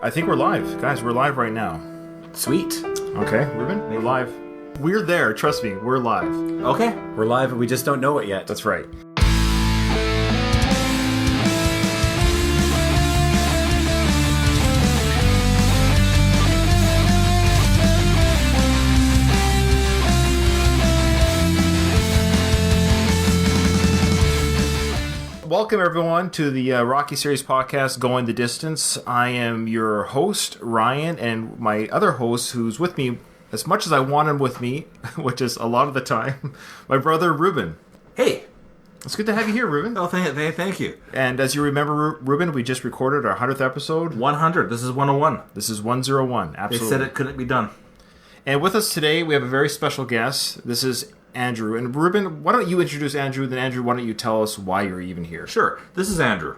I think we're live. Guys, we're live right now. Sweet. Okay, Ruben, we're live. We're there, trust me, we're live. Okay. We're live, and we just don't know it yet. That's right. Welcome, everyone, to the Rocky Series podcast, Going the Distance. I am your host, Ryan, and my other host, who's with me as much as I want him with me, which is a lot of the time, my brother, Ruben. Hey. It's good to have you here, Ruben. Oh, thank you. And as you remember, Ruben, we just recorded our 100th episode. 100. This is 101. This is 101, absolutely. They said it couldn't be done. And with us today, we have a very special guest. This is Andrew. And Ruben, why don't you introduce Andrew? Then Andrew, why don't you tell us why you're even here? Sure. This is Andrew.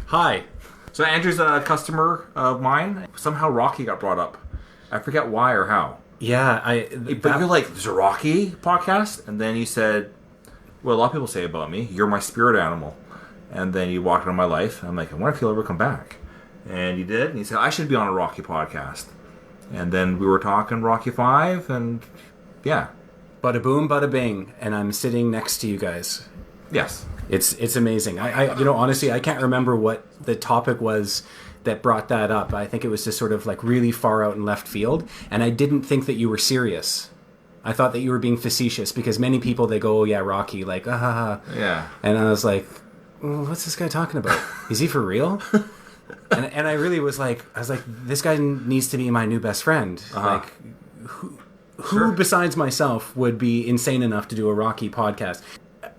Hi. So Andrew's a customer of mine. Somehow Rocky got brought up. I forget why or how. Yeah, But you're like, there's a Rocky podcast? And then you said, well, a lot of people say about me, you're my spirit animal. And then you walked into my life. And I'm like, I wonder if you'll ever come back. And you did. And you said, I should be on a Rocky podcast. And then we were talking Rocky 5. And yeah. Bada boom, bada bing, and I'm sitting next to you guys. Yes. It's amazing. I honestly, I can't remember what the topic was that brought that up. I think it was just sort of like really far out in left field, and I didn't think that you were serious. I thought that you were being facetious, because many people, they go, oh yeah, Rocky, like, ah ha ha. Yeah. And I was like, what's this guy talking about? Is he for real? and I really was like, this guy needs to be my new best friend. Uh-huh. Like, who besides myself would be insane enough to do a Rocky podcast?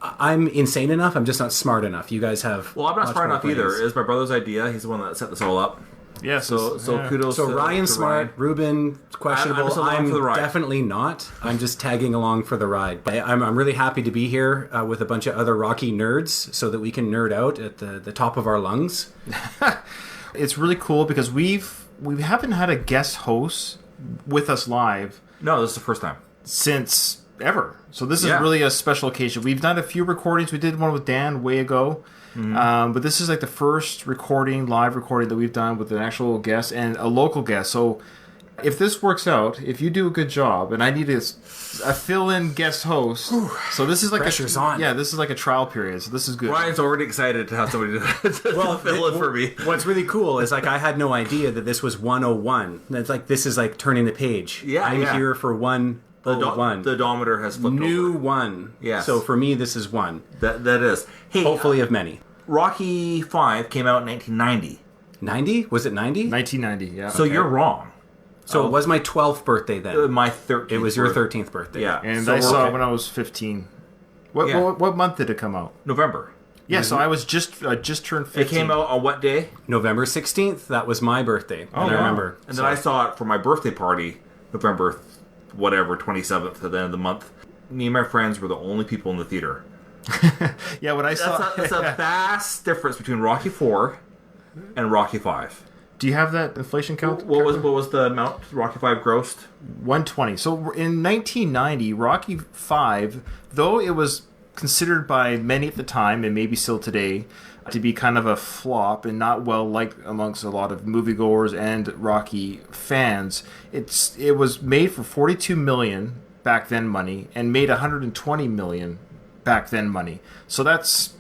I'm insane enough. I'm just not smart enough. You guys have. Well, I'm not smart enough either. It was my brother's idea. He's the one that set this all up. Yeah. So kudos. So to Ryan's smart. Ryan. Ruben questionable. I'm for the ride. Definitely not. I'm just tagging along for the ride. But I'm really happy to be here with a bunch of other Rocky nerds, so that we can nerd out at the top of our lungs. It's really cool because we haven't had a guest host with us live. No, this is the first time Since ever. So this is really a special occasion. We've done a few recordings. We did one with Dan way ago. Mm-hmm. But this is like the first live recording that we've done with an actual guest and a local guest. So if this works out, if you do a good job, and I need a fill-in guest host. So this is like pressure's on. Yeah, this is like a trial period. So this is good. Ryan's already excited to have somebody to fill in for me. What's really cool is like I had no idea that this was 101. It's like this is like turning the page. Yeah, I'm here for 101. The odometer has flipped New over. one. Yes. So for me, this is one. That is. Hey, hopefully of many. Rocky 5 came out in 1990. 90? Was it 90? 1990. Yeah. So you're wrong. So it was my 12th birthday then. My 13th. It was your 13th birthday. Yeah. And so I saw it when I was 15. What month did it come out? November. Yeah, so I was just turned 15. It came out on what day? November 16th. That was my birthday. Oh, I remember. And then I saw it for my birthday party, November 27th at the end of the month. Me and my friends were the only people in the theater. Yeah, when I saw... That's a vast difference between Rocky 4 and Rocky 5. Do you have that inflation count? What was the amount Rocky 5 grossed? 120. So in 1990, Rocky 5, though it was considered by many at the time, and maybe still today, to be kind of a flop and not well liked amongst a lot of moviegoers and Rocky fans, it was made for $42 million back then money and made $120 million back then money. So that's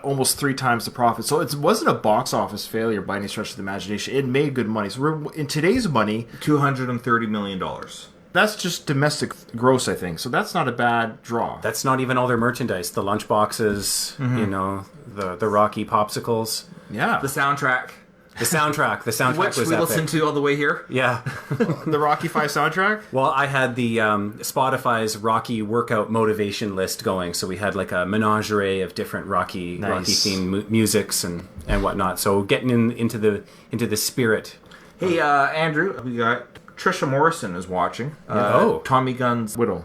almost 3 times the profit. So it wasn't a box office failure by any stretch of the imagination. It made good money. So in today's money, $230 million. That's just domestic gross, I think. So that's not a bad draw. That's not even all their merchandise. The lunch boxes, the Rocky popsicles. Yeah. The soundtrack. The soundtrack Which was we epic. listened to all the way here. Yeah. The Rocky 5 soundtrack? Well, I had the Spotify's Rocky workout motivation list going, so we had like a menagerie of different Rocky themed musics and whatnot. So getting into the spirit. Hey, Andrew, we got Trisha Morrison is watching. Tommy Gunn's Widow.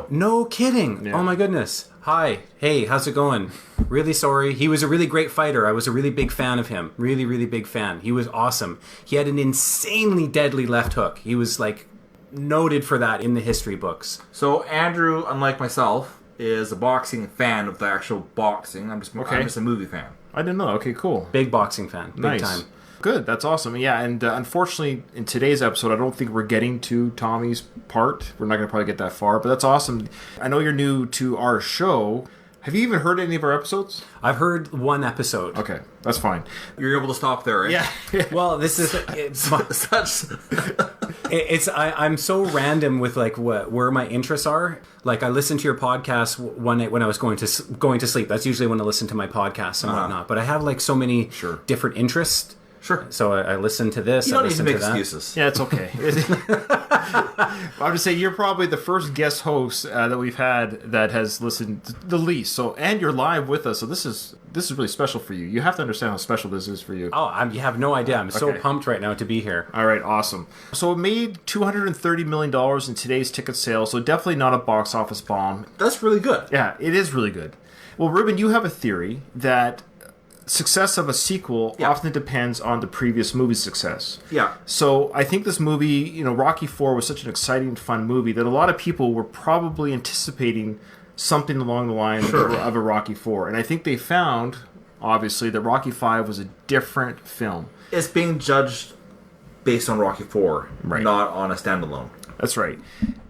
No kidding. Yeah. Oh my goodness. Hi. Hey, how's it going? Really sorry. He was a really great fighter. I was a really big fan of him. Really, really big fan. He was awesome. He had an insanely deadly left hook. He was like noted for that in the history books. So Andrew, unlike myself, is a boxing fan of the actual boxing. I'm just a movie fan. I didn't know. Okay, cool. Big boxing fan. Big Nice. time. Good. That's awesome. Yeah, and unfortunately, in today's episode, I don't think we're getting to Tommy's part. We're not going to probably get that far, but that's awesome. I know you're new to our show. Have you even heard any of our episodes? I've heard one episode. Okay, that's fine. You're able to stop there, right? Yeah. Well, this is I'm so random with like where my interests are. Like I listened to your podcast one night when I was going to sleep. That's usually when I listen to my podcasts and whatnot. But I have like so many different interests. Sure. So I listened to this. You don't I need to listened make to that. excuses. Yeah, it's okay. I'm just saying you're probably the first guest host that we've had that has listened the least. So, and you're live with us. So this is really special for you. You have to understand how special this is for you. Oh, you have no idea. I'm so pumped right now to be here. All right, awesome. So it made $230 million in today's ticket sales. So definitely not a box office bomb. That's really good. Yeah, it is really good. Well, Ruben, you have a theory that success of a sequel often depends on the previous movie's success. Yeah. So I think this movie, Rocky IV was such an exciting, fun movie that a lot of people were probably anticipating something along the lines of a Rocky IV. And I think they found, obviously, that Rocky V was a different film. It's being judged based on Rocky IV, not on a standalone. That's right.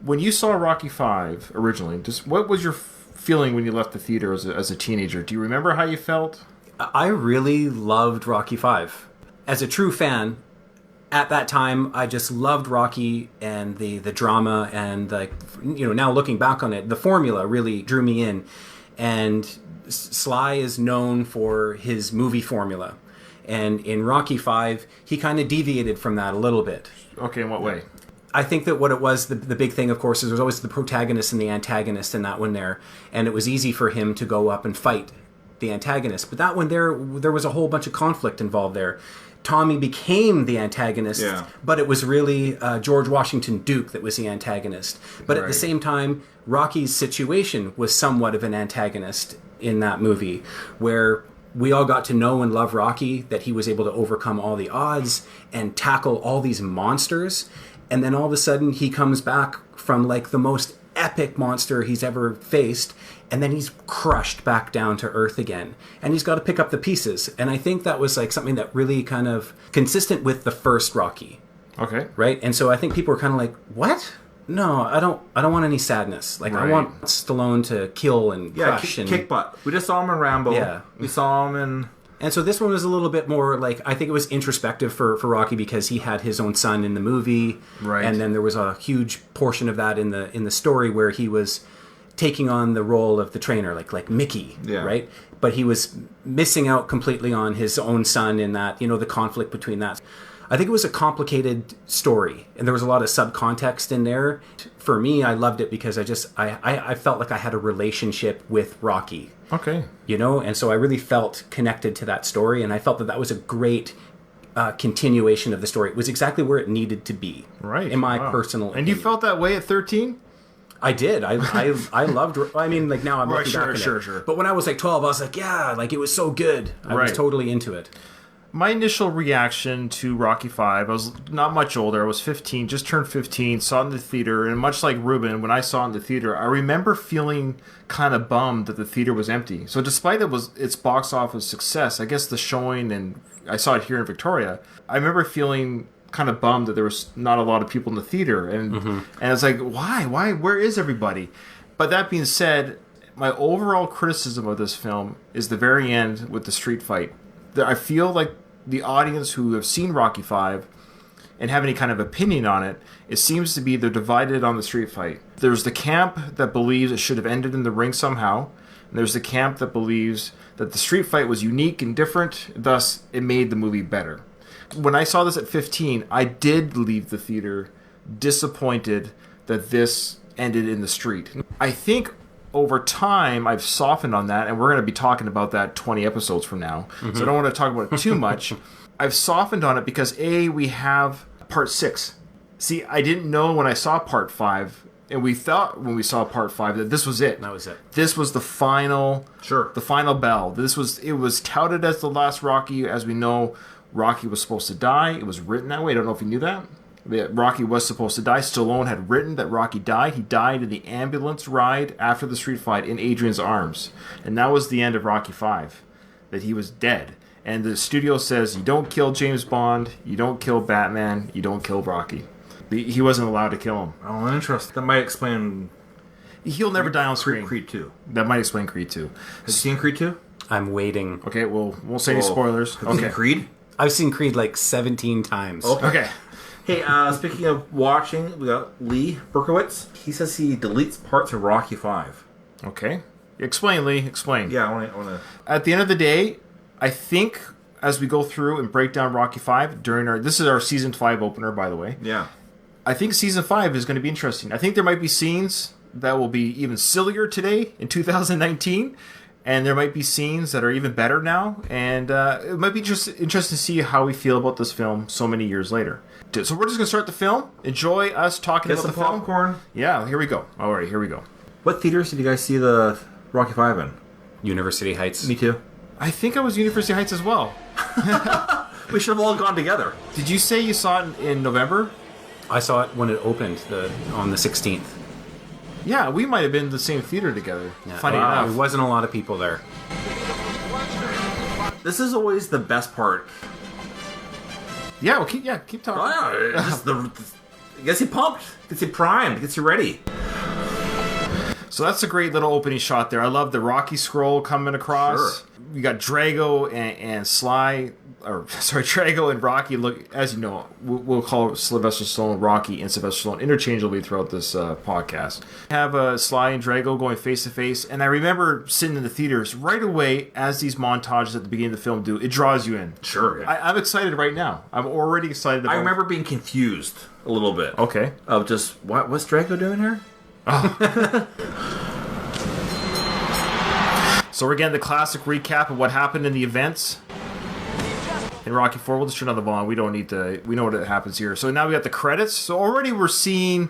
When you saw Rocky V originally, just what was your feeling when you left the theater as a teenager? Do you remember how you felt? I really loved Rocky V. As a true fan, at that time, I just loved Rocky and the drama and now looking back on it, the formula really drew me in. And Sly is known for his movie formula. And in Rocky V, he kind of deviated from that a little bit. Okay, in what way? I think that what it was, the big thing, of course, is there's always the protagonist and the antagonist in that one there. And it was easy for him to go up and fight the antagonist. But that one there was a whole bunch of conflict involved there. Tommy became the antagonist, but it was really George Washington Duke that was the antagonist. But at the same time, Rocky's situation was somewhat of an antagonist in that movie, where we all got to know and love Rocky, that he was able to overcome all the odds and tackle all these monsters. And then all of a sudden he comes back from like the most epic monster he's ever faced, and then he's crushed back down to earth again, and he's got to pick up the pieces. And I think that was like something that really kind of consistent with the first Rocky. Okay. Right? And so I think people were kind of like, what? No, I don't want any sadness. Like I want Stallone to kill and crush and kick butt. We just saw him in Rambo. Yeah. We saw him in... And so this one was a little bit more like, I think it was introspective for Rocky because he had his own son in the movie. Right. And then there was a huge portion of that in the story where he was taking on the role of the trainer, like Mickey, right? But he was missing out completely on his own son in that, the conflict between that. I think it was a complicated story, and there was a lot of subcontext in there. For me, I loved it because I felt like I had a relationship with Rocky. Okay. And so I really felt connected to that story, and I felt that was a great continuation of the story. It was exactly where it needed to be, right? In my personal opinion. And you felt that way at 13? I did. I loved. I mean, like now I'm looking back at it. Sure. But when I was like 12, I was like, yeah, like it was so good. I was totally into it. My initial reaction to Rocky V, I was not much older. I was 15, just turned 15, saw it in the theater, and much like Ruben, when I saw it in the theater, I remember feeling kind of bummed that the theater was empty. So despite its box office success, I guess the showing, and I saw it here in Victoria, I remember feeling kind of bummed that there was not a lot of people in the theater. And I was like, why? Where is everybody? But that being said, my overall criticism of this film is the very end with the street fight. I feel like the audience who have seen Rocky V and have any kind of opinion on it, it seems to be they're divided on the street fight. There's the camp that believes it should have ended in the ring somehow, and there's the camp that believes that the street fight was unique and different, thus it made the movie better. When I saw this at 15, I did leave the theater disappointed that this ended in the street. I think over time, I've softened on that, and we're going to be talking about that 20 episodes from now, so I don't want to talk about it too much. I've softened on it because, A, we have Part 6. See, I didn't know when I saw Part 5, and we thought when we saw Part 5 that this was it. That was it. This was the final bell. It was touted as the last Rocky. As we know, Rocky was supposed to die. It was written that way. I don't know if you knew that. Rocky was supposed to die. Stallone had written that Rocky died. He died in the ambulance ride after the street fight in Adrian's arms. And that was the end of Rocky V, that he was dead. And the studio says, you don't kill James Bond, you don't kill Batman, you don't kill Rocky. He wasn't allowed to kill him. Oh, interesting. That might explain... He'll never die on screen. Creed 2. That might explain Creed 2. Have you seen Creed 2? I'm waiting. Okay, well, won't say any spoilers. Have you seen Creed? I've seen Creed like 17 times. Okay. Hey, speaking of watching, we got Lee Berkowitz. He says he deletes parts of Rocky 5. Okay. Explain, Lee. Explain. Yeah, I want to... At the end of the day, I think as we go through and break down Rocky 5 during our... This is our Season 5 opener, by the way. Yeah. I think Season 5 is going to be interesting. I think there might be scenes that will be even sillier today in 2019, and there might be scenes that are even better now, and it might be just interesting to see how we feel about this film so many years later. So we're just going to start the film. Enjoy us talking Get about some the film. popcorn. Yeah, here we go. All right, here we go. What theaters did you guys see the Rocky 5 in? University Heights. Me too. I think I was University Heights as well. We should have all gone together. Did you say you saw it in November? I saw it when it opened on the 16th. Yeah, we might have been in the same theater together. Yeah. Funny There enough. wasn't a lot of people there. This is always the best part. Yeah, well, keep talking. Oh, yeah, just it gets you pumped, gets you primed, gets you ready. So that's a great little opening shot there. I love the Rocky scroll coming across. Sure. You got Drago and Sly, or sorry, Drago and Rocky. Look, as you know, we'll call Sylvester Stallone Rocky and Sylvester Stallone interchangeably throughout this podcast. Have Sly and Drago going face to face, and I remember sitting in the theaters right away as these montages at the beginning of the film do. It draws you in. Sure. Yeah. I'm excited right now. I'm already excited. I remember being confused a little bit. Okay. Of just what's Drago doing here? So we're getting the classic recap of what happened in the events in Rocky 4. We'll just turn on the volume. We don't need to... We know what happens here. So now we got the credits. So already we're seeing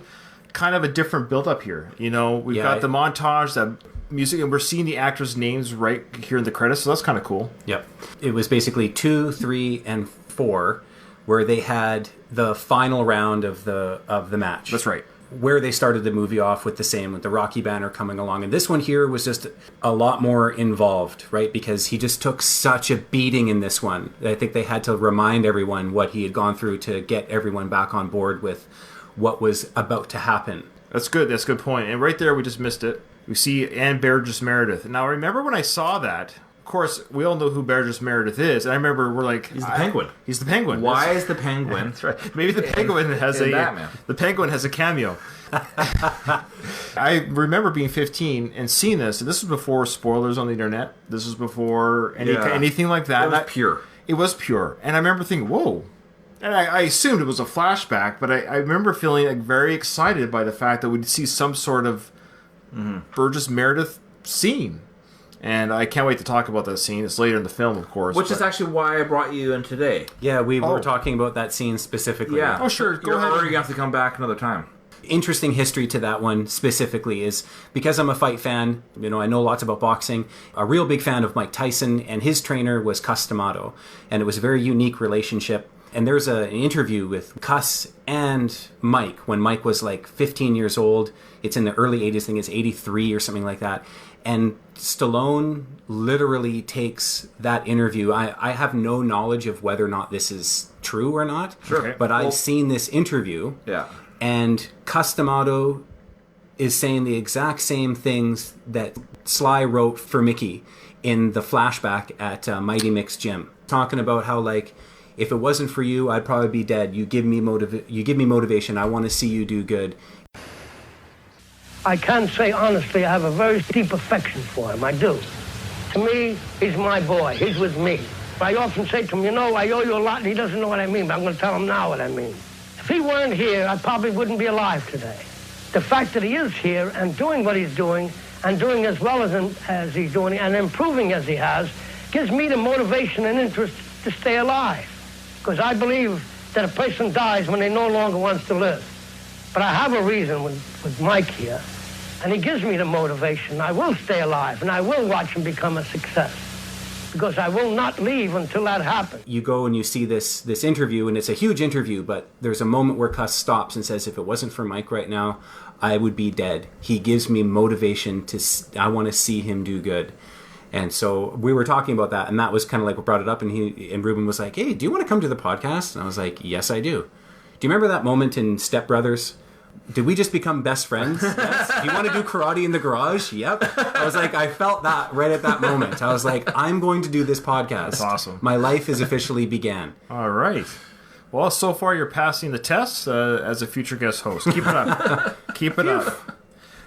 kind of a different build-up here. You know, we've got the montage, that music, and we're seeing the actors' names right here in the credits. So that's kind of cool. Yep. It was basically 2, 3, and 4 where they had the final round of the match. That's right. Where they started the movie off with the Rocky banner coming along. And this one here was just a lot more involved, right? Because he just took such a beating in this one. I think they had to remind everyone what he had gone through to get everyone back on board with what was about to happen. That's good. That's a good point. And right there, we just missed it. We see Ann Burgess Meredith. Now, remember when I saw that... Of course, we all know who Burgess Meredith is. And I remember we're like... He's the Penguin. He's the Penguin. Why is the Penguin... That's right. Maybe the Penguin has Batman. The Penguin has a cameo. I remember being 15 and seeing this. And this was before spoilers on the internet. This was before anything like that. It was pure. It was pure. And I remember thinking, whoa. And I assumed it was a flashback, but I remember feeling like very excited by the fact that we'd see some sort of Burgess Meredith scene. And I can't wait to talk about that scene. It's later in the film, of course. Which is actually why I brought you in today. Yeah, we were talking about that scene specifically. Yeah. Oh, sure. Go ahead. Or you have to come back another time. Interesting history to that one specifically is because I'm a fight fan, you know, I know lots about boxing, a real big fan of Mike Tyson, and his trainer was Cus D'Amato. And it was a very unique relationship. And there's an interview with Cus and Mike when Mike was like 15 years old. It's in the early 80s, I think it's 83 or something like that. And Stallone literally takes that interview. I have no knowledge of whether or not this is true or not. Sure. Okay. But I've seen this interview. Yeah. And Cus D'Amato is saying the exact same things that Sly wrote for Mickey in the flashback at Mighty Mick's gym. Talking about how, like, if it wasn't for you, I'd probably be dead. You give me motivation. I want to see you do good. I can say honestly, I have a very deep affection for him. I do. To me, he's my boy. He's with me. I often say to him, you know, I owe you a lot, and he doesn't know what I mean, but I'm going to tell him now what I mean. If he weren't here, I probably wouldn't be alive today. The fact that he is here and doing what he's doing, and doing as well as he's doing, and improving as he has, gives me the motivation and interest to stay alive. Because I believe that a person dies when they no longer wants to live. But I have a reason with Mike here, and he gives me the motivation. I will stay alive, and I will watch him become a success, because I will not leave until that happens. You go and you see this interview, and it's a huge interview, but there's a moment where Cus stops and says, if it wasn't for Mike right now, I would be dead. He gives me motivation I want to see him do good. And so we were talking about that, and that was kind of like what brought it up. And Ruben was like, "Hey, do you want to come to the podcast?" And I was like, "Yes, I do." Do you remember that moment in Step Brothers? Did we just become best friends? Yes. Do you want to do karate in the garage? Yep. I was like, I felt that right at that moment. I was like, I'm going to do this podcast. That's awesome. My life is officially began. All right. Well, so far you're passing the test as a future guest host. Keep it up. Keep it up.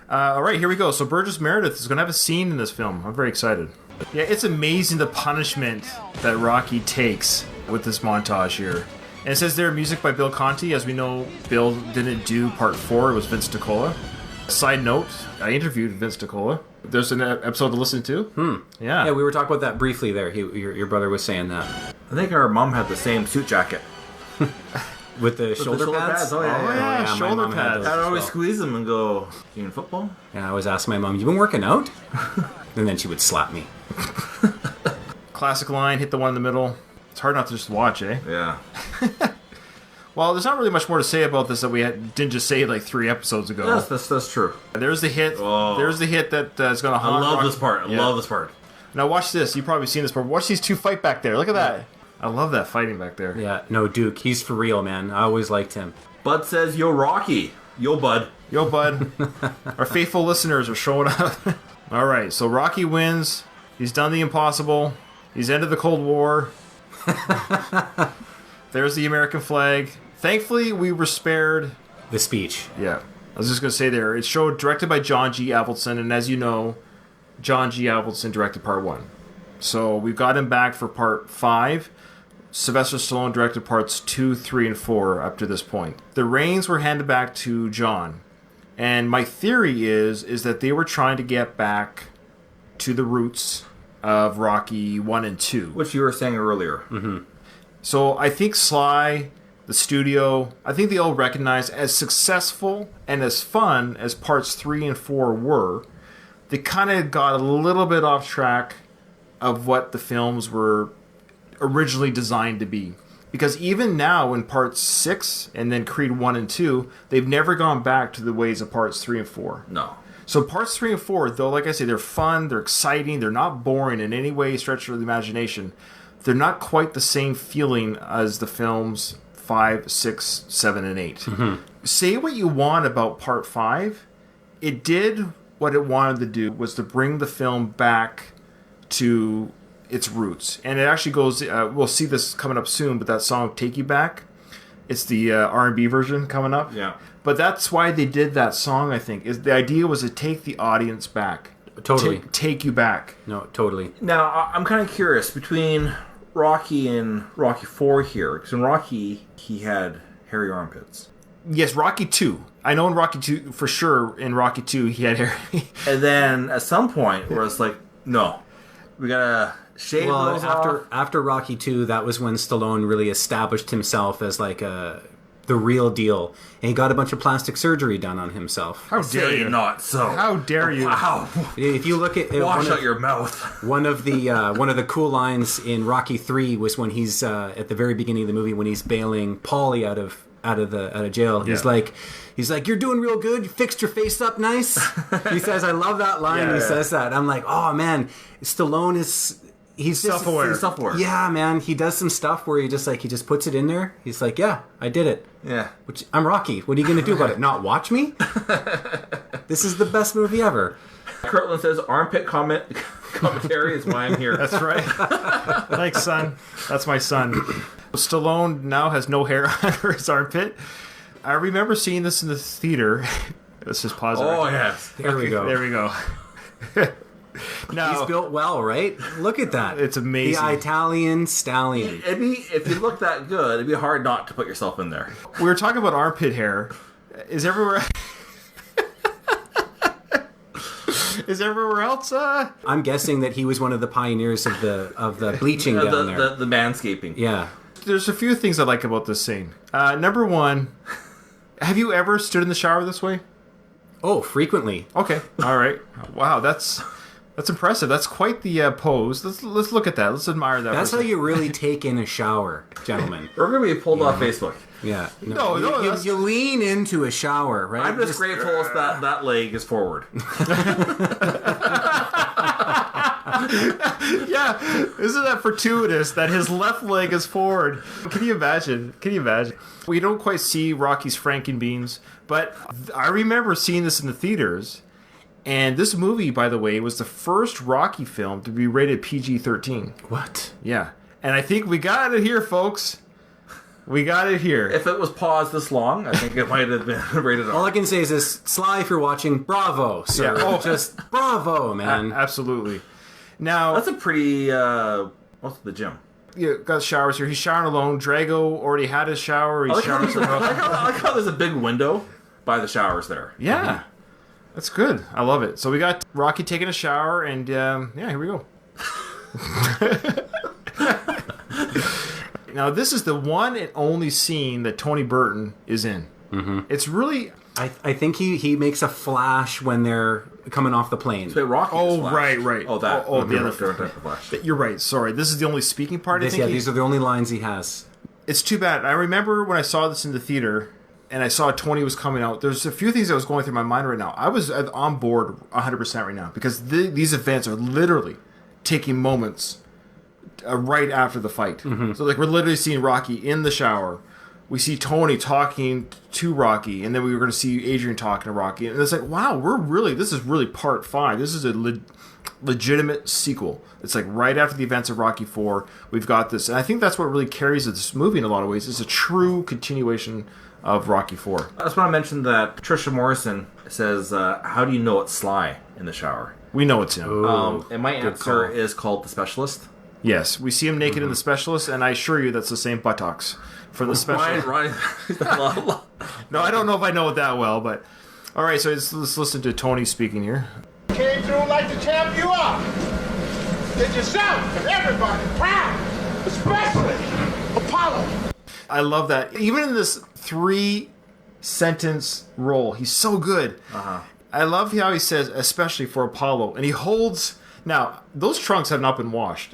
All right, here we go. So Burgess Meredith is going to have a scene in this film. I'm very excited. Yeah, it's amazing the punishment that Rocky takes with this montage here. And it says there, music by Bill Conti. As we know, Bill didn't do part 4. It was Vince DiCola. Side note, I interviewed Vince DiCola. There's an episode to listen to. Yeah. Yeah, we were talking about that briefly there. Your brother was saying that. I think our mom had the same suit jacket. With the shoulder pads? Oh, yeah. Yeah, shoulder pads. I'd always squeeze them and go, "You in football?" Yeah, I always asked my mom, "You been working out?" And then she would slap me. Classic line, hit the one in the middle. It's hard not to just watch, eh? Yeah. Well, there's not really much more to say about this that we didn't just say like 3 episodes ago. Yes, that's true. There's the hit. Oh. There's the hit that is going to haunt I love Rocky. this part. I love this part. Now watch this. You've probably seen this part. Watch these two fight back there. Look at that. I love that fighting back there. Yeah, no, Duke, he's for real, man. I always liked him. Bud says, "Yo, Rocky. Yo, Bud." Yo, bud. Our faithful listeners are showing up. All right, so Rocky wins. He's done the impossible. He's ended the Cold War. There's the American flag. Thankfully, we were spared. The speech. Yeah, I was just going to say there. It's showed directed by John G. Avildsen, and as you know, John G. Avildsen directed part 1. So we've got him back for part 5. Sylvester Stallone directed parts 2, 3, and 4 up to this point. The reins were handed back to John. And my theory is that they were trying to get back to the roots of Rocky 1 and 2. Which you were saying earlier. Mm-hmm. So I think Sly, the studio, I think they all recognize as successful and as fun as parts 3 and 4 were, they kind of got a little bit off track of what the films were originally designed to be. Because even now in parts 6 and then Creed 1 and 2, they've never gone back to the ways of parts 3 and 4. No. So parts 3 and 4, though, like I say, they're fun, they're exciting, they're not boring in any way, stretch of the imagination. They're not quite the same feeling as the films 5, 6, 7, and 8. Mm-hmm. Say what you want about part 5, it did what it wanted to do, was to bring the film back to its roots. And it actually goes, we'll see this coming up soon, but that song Take You Back, it's the R&B version coming up. Yeah. But that's why they did that song, I think. Is the idea was to take the audience back. Totally. Take you back. No, totally. Now, I'm kind of curious between Rocky and Rocky 4 here, because in Rocky, he had hairy armpits. Yes, Rocky 2. I know in Rocky 2, for sure, in Rocky 2, he had hair. And then at some point, where it's like, no, we gotta shave those off. After Rocky 2, that was when Stallone really established himself as like the real deal, and he got a bunch of plastic surgery done on himself. How dare you? Not so. How dare you? Wow. If you look at wash out your mouth. One of the cool lines in Rocky 3 was when he's at the very beginning of the movie when he's bailing Paulie out of jail. Yeah. He's like, "You're doing real good. You fixed your face up nice." He says, "I love that line." Yeah, he says that. I'm like, oh man, Stallone is. He's self-aware. He's self-aware. Yeah, man. He does some stuff where he just puts it in there. He's like, "Yeah, I did it." Yeah. Which I'm Rocky. What are you gonna do about it? Not watch me? This is the best movie ever. Kirtland says armpit commentary is why I'm here. That's right. Thanks, son. That's my son. Stallone now has no hair under his armpit. I remember seeing this in the theater. Let's just pause. Oh, yes. There we go. There we go. No, He's built well, right? Look at that. It's amazing. The Italian stallion. If you look that good, it'd be hard not to put yourself in there. we were talking about armpit hair. Is everywhere else? I'm guessing that he was one of the pioneers of the bleaching down there. The manscaping. Yeah. There's a few things I like about this scene. Number one, have you ever stood in the shower this way? Oh, frequently. Okay. All right. Wow, that's impressive. That's quite the pose. Let's look at that. Let's admire that. That's how you really take in a shower, gentlemen. We're going to be pulled off Facebook. Yeah. No, you lean into a shower, right? I'm just grateful that leg is forward. Yeah, isn't that fortuitous that his left leg is forward? Can you imagine? We don't quite see Rocky's Frankenbeans, but I remember seeing this in the theaters. And this movie, by the way, was the first Rocky film to be rated PG-13. What? Yeah. And I think we got it here, folks. We got it here. If it was paused this long, I think it might have been rated All R. I can say is this, Sly, if you're watching, bravo, sir. Yeah. Oh. Just bravo, man. Absolutely. Now, That's a pretty, what's the gym? you got showers here. He's showering alone. Drago already had his shower. I He's like, how showering there's, somewhere else. I like how there's a big window by the showers there. Yeah. That's good. I love it. So we got Rocky taking a shower, and yeah, here we go. Now, this is the one and only scene that Tony Burton is in. Mm-hmm. It's really... I think he makes a flash when they're coming off the plane. Wait, Rocky Oh, Flash. right. Oh, that. Oh, the different other- type of Flash. You're right. Sorry. This is the only speaking part, I think. Yeah, these are the only lines he has. It's too bad. I remember when I saw this in the theater and I saw Tony was coming out, there's a few things that was going through my mind right now. I was on board 100% right now because these events are literally taking moments right after the fight. Mm-hmm. So, like, we're literally seeing Rocky in the shower. We see Tony talking to Rocky, and then we were going to see Adrian talking to Rocky. And it's like, wow, this is really part 5. This is a legitimate sequel. It's like right after the events of Rocky 4, we've got this. And I think that's what really carries this movie in a lot of ways. It's a true continuation of Rocky 4. That's when I mentioned that Trisha Morrison says, how do you know it's Sly in the shower? We know it's him. And my answer is called The Specialist. Yes, we see him naked in The Specialist, and I assure you that's the same buttocks from The Specialist. Ryan. No, I don't know if I know it that well, but... All right, so let's listen to Tony speaking here. Came through like the champ you are. Did yourself and everybody proud, especially Apollo. I love that. Even in this 3-sentence role, he's so good. Uh-huh. I love how he says, especially for Apollo. And he holds... Now, those trunks have not been washed.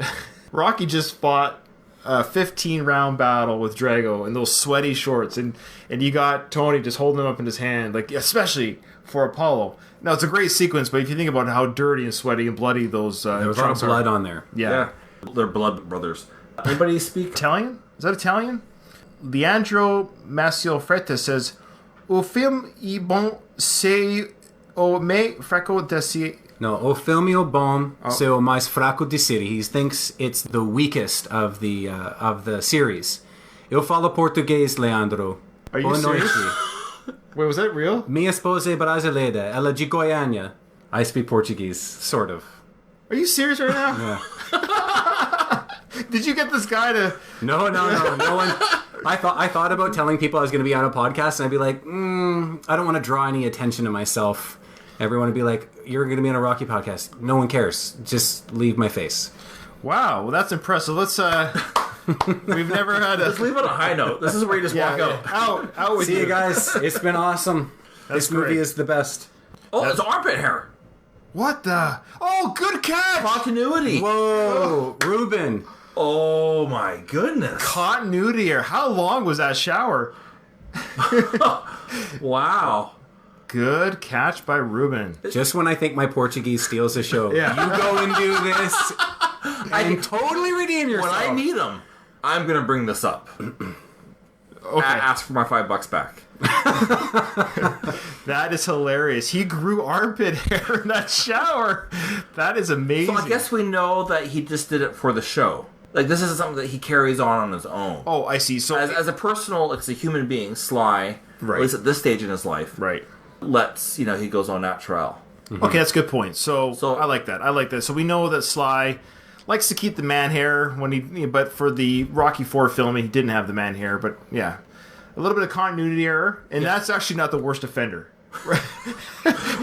Rocky just fought a 15-round battle with Drago in those sweaty shorts. And you got Tony just holding them up in his hand, like, especially for Apollo. Now, it's a great sequence, but if you think about how dirty and sweaty and bloody those There was a lot of trunks blood are. on there. Yeah. They're blood brothers. Anybody speak? Italian? Is that Italian? Leandro Maciofretta says, O film e bon se o me fraco desi... No, o filme o bom, se o mais fraco de série. He thinks it's the weakest of the series. Eu falo português, Leandro. Are you Boa serious? noite. Wait, was that real? Minha esposa é brasileira. Ela de Goiânia. I speak Portuguese, sort of. Are you serious right now? Yeah. Did you get this guy to... No one. I thought about telling people I was going to be on a podcast, and I'd be like, I don't want to draw any attention to myself. Everyone would be like, you're going to be on a Rocky podcast. No one cares. Just leave my face. Wow, well, that's impressive. Let's, we've never had a... Let's leave on a high note. This is where you just walk out. Out with See you guys. It's been awesome. This movie great. is the best. Oh, it's armpit hair. What the... Oh, good catch! Continuity. Whoa, Ruben. Oh my goodness. Continuity here. How long was that shower? Wow. Good catch by Ruben. Just when I think my Portuguese steals the show, Yeah. you go and do this and totally redeem yourself. When I need them, I'm going to bring this up. Okay. Ask for my $5 back. That is hilarious. He grew armpit hair in that shower. That is amazing. So I guess we know that he just did it for the show. Like, this isn't something that he carries on his own. Oh, I see. So As a personal, as a human being, Sly, Right. at least at this stage in his life, right. he goes on natural. Okay, that's a good point. So So- I like that. So we know that Sly likes to keep the man hair but for the Rocky 4 film, he didn't have the man hair. But yeah, a little bit of continuity error, and that's actually not the worst offender.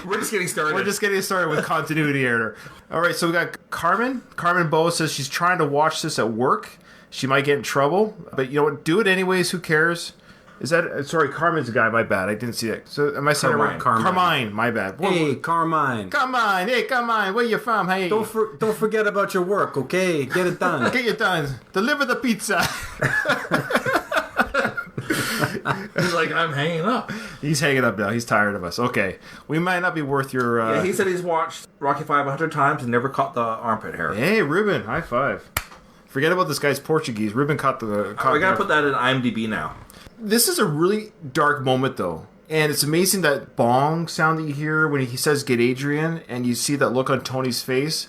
We're just getting started. We're just getting started with continuity error. All right, so we got Carmen. Carmen Bow says she's trying to watch this at work. She might get in trouble, but you know what? Do it anyways. Who cares? Is that sorry? Carmen's a guy. My bad. I didn't see that. So am I saying it right? Carmine. My bad. Hey, Carmine. Carmine. Hey, Carmine. Where you from? Hey. Don't forget about your work, okay? Get it done. Get it done. Deliver the pizza. He's like, I'm hanging up. He's hanging up now. He's tired of us. Okay. We might not be worth your... Yeah, he said he's watched Rocky 5 100 times and never caught the armpit hair. Hey, Ruben. High five. Forget about this guy's Portuguese. Ruben caught the... We gotta put that in IMDb now. This is a really dark moment, though. And it's amazing that bong sound that you hear when he says, get Adrian, and you see that look on Tony's face.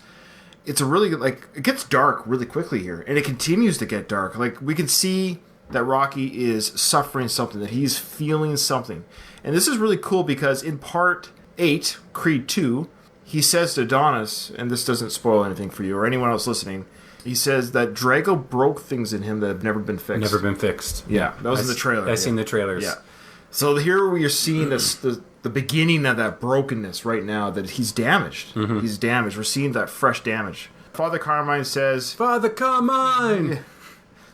It's a really, like, it gets dark really quickly here. And it continues to get dark. Like, we can see that Rocky is suffering something, that he's feeling something. And this is really cool because in part 8, Creed 2, he says to Adonis, and this doesn't spoil anything for you or anyone else listening, he says that Drago broke things in him that have never been fixed. Never been fixed. Yeah, that was in the trailer. I've seen the trailers. Yeah. So here we are seeing this, the beginning of that brokenness right now, that he's damaged. Mm-hmm. He's damaged. We're seeing that fresh damage. Father Carmine says, Father Carmine!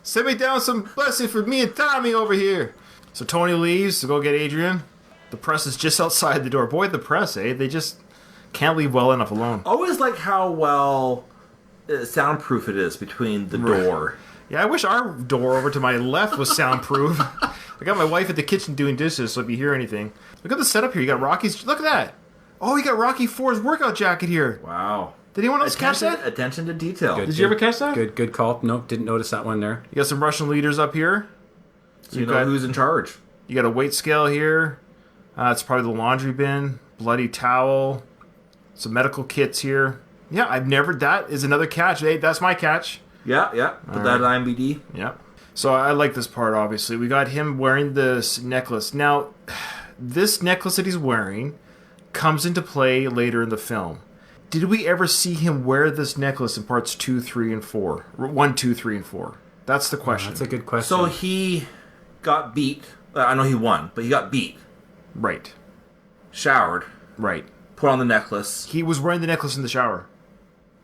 Send me down some blessing for me and Tommy over here. So Tony leaves to go get Adrian. The press is just outside the door. Boy, the press, eh? They just can't leave well enough alone. Always like how well soundproof it is between the door. Yeah, I wish our door over to my left was soundproof. I got my wife at the kitchen doing dishes, so if you hear anything. Look at the setup here. You got Rocky's... Look at that. Oh, you got Rocky 4's workout jacket here. Wow. Did anyone else catch that? Attention to detail. Did you ever catch that? Good call. Nope, didn't notice that one there. You got some Russian leaders up here. So you know who's in charge. You got a weight scale here. It's probably the laundry bin. Bloody towel. Some medical kits here. Yeah, I've never... That is another catch. Hey, that's my catch. Yeah. Put that on IMDb. Yeah. So I like this part, obviously. We got him wearing this necklace. Now, this necklace that he's wearing comes into play later in the film. Did we ever see him wear this necklace in parts 2, 3, and 4? 1, 2, 3, and 4. That's the question. That's a good question. So he got beat. I know he won, but he got beat. Right. Showered. Right. Put on the necklace. He was wearing the necklace in the shower.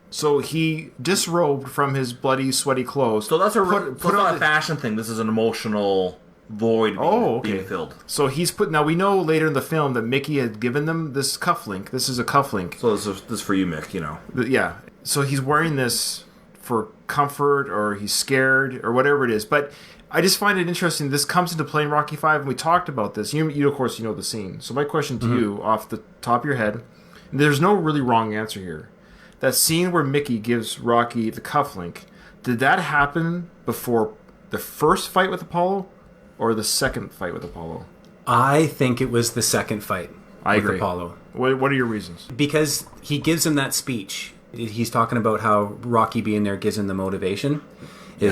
So he disrobed from his bloody, sweaty clothes. So that's not a fashion thing. This is an emotional void being filled. So he's put... Now, we know later in the film that Mickey had given them this cufflink. This is a cufflink. So this is for you, Mick, you know. Yeah. So he's wearing this for comfort, or he's scared, or whatever it is. But I just find it interesting. This comes into play in Rocky 5, and we talked about this. You of course, you know the scene. So my question to you, off the top of your head, there's no really wrong answer here. That scene where Mickey gives Rocky the cufflink, did that happen before the first fight with Apollo or the second fight with Apollo? I think it was the second fight with Apollo. What are your reasons? Because he gives him that speech. He's talking about how Rocky being there gives him the motivation.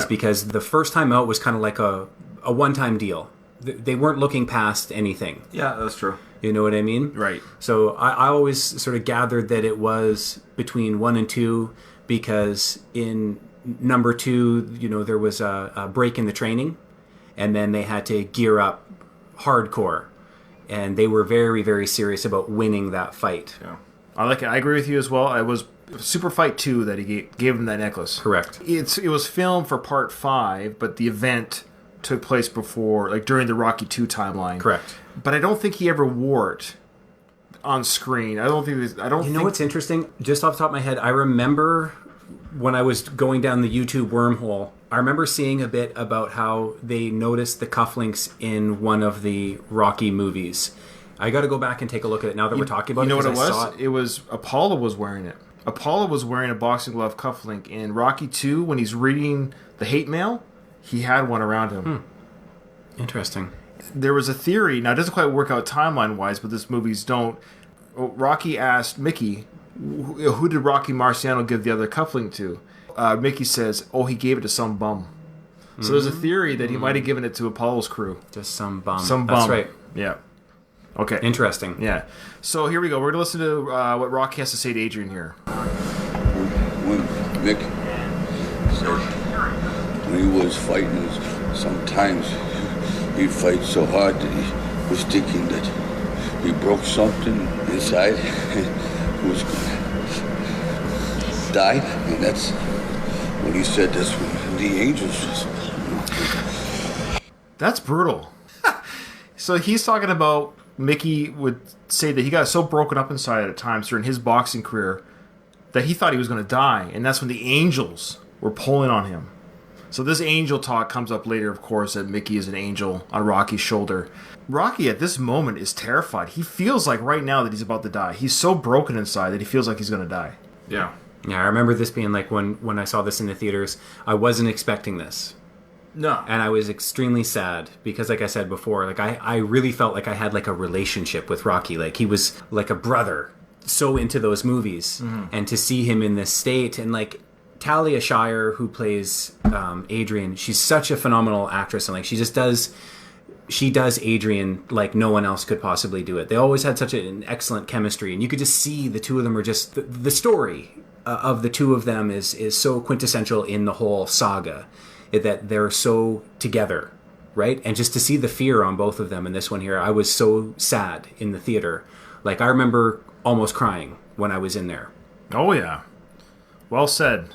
Because the first time out was kind of like a one-time deal. They weren't looking past anything. Yeah, that's true. You know what I mean? Right. So I always sort of gathered that it was between 1 and 2, because in number 2, there was a break in the training, and then they had to gear up hardcore, and they were very, very serious about winning that fight. Yeah, I like it. I agree with you as well. It was Super Fight 2 that he gave him that necklace. Correct. It was filmed for part 5, but the event took place before, like during the Rocky 2 timeline. Correct. But I don't think he ever wore it on screen. I don't think. You know what's interesting? Just off the top of my head, I remember when I was going down the YouTube wormhole, I remember seeing a bit about how they noticed the cufflinks in one of the Rocky movies. I got to go back and take a look at it now that we're talking about it. You know what it was? It was Apollo was wearing it. Apollo was wearing a boxing glove cufflink in Rocky 2 when he's reading the hate mail. He had one around him. Interesting. There was a theory. Now, it doesn't quite work out timeline-wise, but this movies don't. Rocky asked Mickey, who did Rocky Marciano give the other cufflink to? Mickey says, he gave it to some bum. So there's a theory that he might have given it to Apollo's crew. Just some bum. Some bum. That's right. Yeah. Okay. Interesting. Yeah. So here we go. We're going to listen to what Rocky has to say to Adrian here. When Mick said when he was fighting, sometimes he'd fight so hard that he was thinking that he broke something inside and was going to die. And that's when he said that's when the angels was. That's brutal. So he's talking about Mickey would say that he got so broken up inside at times during his boxing career that he thought he was going to die. And that's when the angels were pulling on him. So this angel talk comes up later, of course, that Mickey is an angel on Rocky's shoulder. Rocky at this moment is terrified. He feels like right now that he's about to die. He's so broken inside that he feels like he's going to die. Yeah. Yeah, I remember this being like when I saw this in the theaters, I wasn't expecting this. No. And I was extremely sad because, like I said before, like I really felt like I had like a relationship with Rocky. Like he was like a brother, so into those movies. And to see him in this state, and like Talia Shire, who plays Adrian, she's such a phenomenal actress, and like she does Adrian like no one else could possibly do it. They always had such an excellent chemistry, and you could just see the two of them are just the story of the two of them is so quintessential in the whole saga, that they're so together, right? And just to see the fear on both of them in this one here, I was so sad in the theater. Like I remember almost crying when I was in there. Oh, yeah. Well said,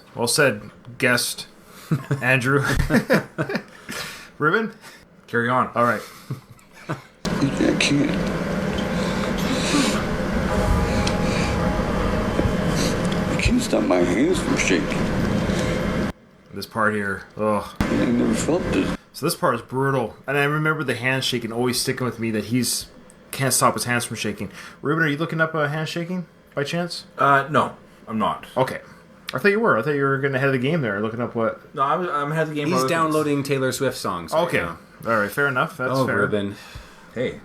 guest Andrew. Ruben? Carry on. All right. I can't. I can't stop my hands from shaking. This part here, ugh. I never felt this. So this part is brutal. And I remember the hands shaking always sticking with me, that he's can't stop his hands from shaking. Ruben, are you looking up hand shaking by chance? No, I'm not. Okay. I thought you were. I thought you were getting ahead of the game there, looking up what... No, I'm ahead of the game. He's downloading Taylor Swift songs. Right Okay. now. All right, fair enough. That's fair. Ruben. Hey,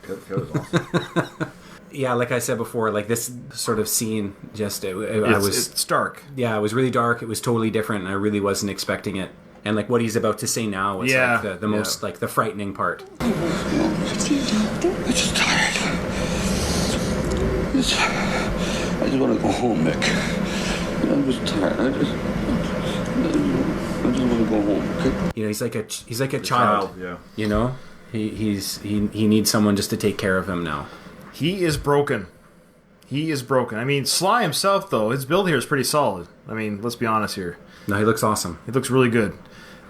that was awesome. Yeah, like I said before, like this sort of scene, just It's dark. Yeah, it was really dark. It was totally different, and I really wasn't expecting it. And like what he's about to say now is like the most like the frightening part. I'm just tired. I just want to go home, Mick. I'm just tired. I just want to go home. Okay? You know, he's like a child. Yeah. You know, he needs someone just to take care of him now. He is broken. I mean, Sly himself, though, his build here is pretty solid. I mean, let's be honest here. No, he looks awesome. He looks really good.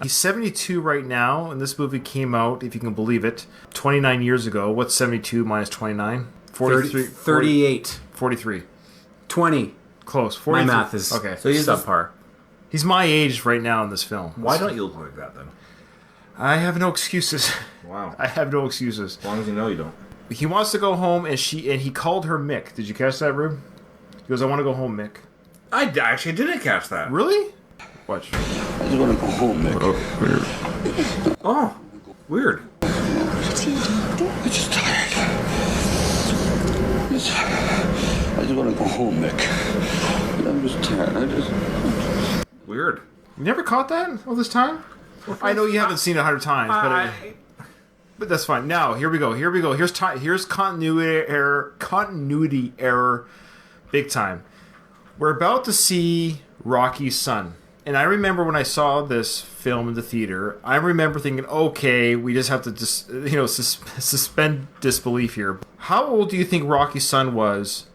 He's 72 right now, and this movie came out, if you can believe it, 29 years ago. What's 72 minus 29? 43. 38. 43. 20. Close. 43. My math is okay. So he's subpar. He's my age right now in this film. Why don't you look like that then? I have no excuses. Wow. I have no excuses. As long as you know you don't. He wants to go home, and he called her Mick. Did you catch that, Rube? He goes, I want to go home, Mick. I actually didn't catch that. Really? Watch. I just want to go home, Mick. Oh, weird. I'm just tired. I just want to go home, Mick. I'm just tired. Weird. You never caught that all this time? I know you haven't seen it 100 times, but that's fine. Now, here we go. Here's continuity error, big time. We're about to see Rocky's son. And I remember when I saw this film in the theater, I remember thinking, okay, we just have to suspend disbelief here. How old do you think Rocky's son was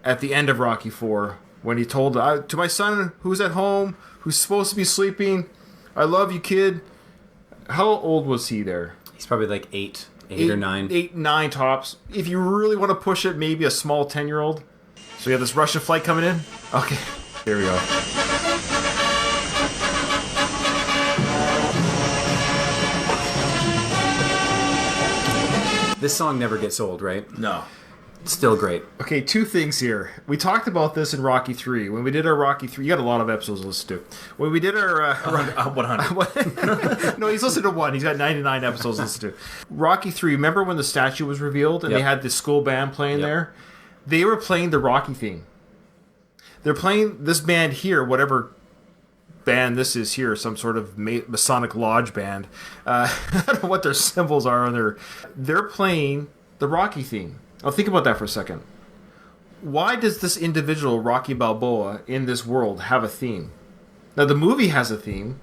at the end of Rocky 4 when he told to my son who's at home, who's supposed to be sleeping, I love you, kid? How old was he there? He's probably like 8 or 9. 8, 9 tops. If you really want to push it, maybe a small 10-year-old. So you have this Russian flight coming in? Okay, here we go. This song never gets old, right? No. Still great. Okay, 2 things here. We talked about this in Rocky 3. When we did our Rocky 3, you got a lot of episodes to listen to. When we did our... 100. No, he's listened to 1. He's got 99 episodes to listen to. Rocky 3, remember when the statue was revealed and they had the school band playing there? They were playing the Rocky theme. They're playing this band here, whatever band this is here, some sort of Masonic Lodge band. I don't know what their symbols are on their... They're playing the Rocky theme. Now think about that for a second. Why does this individual, Rocky Balboa, in this world have a theme? Now the movie has a theme.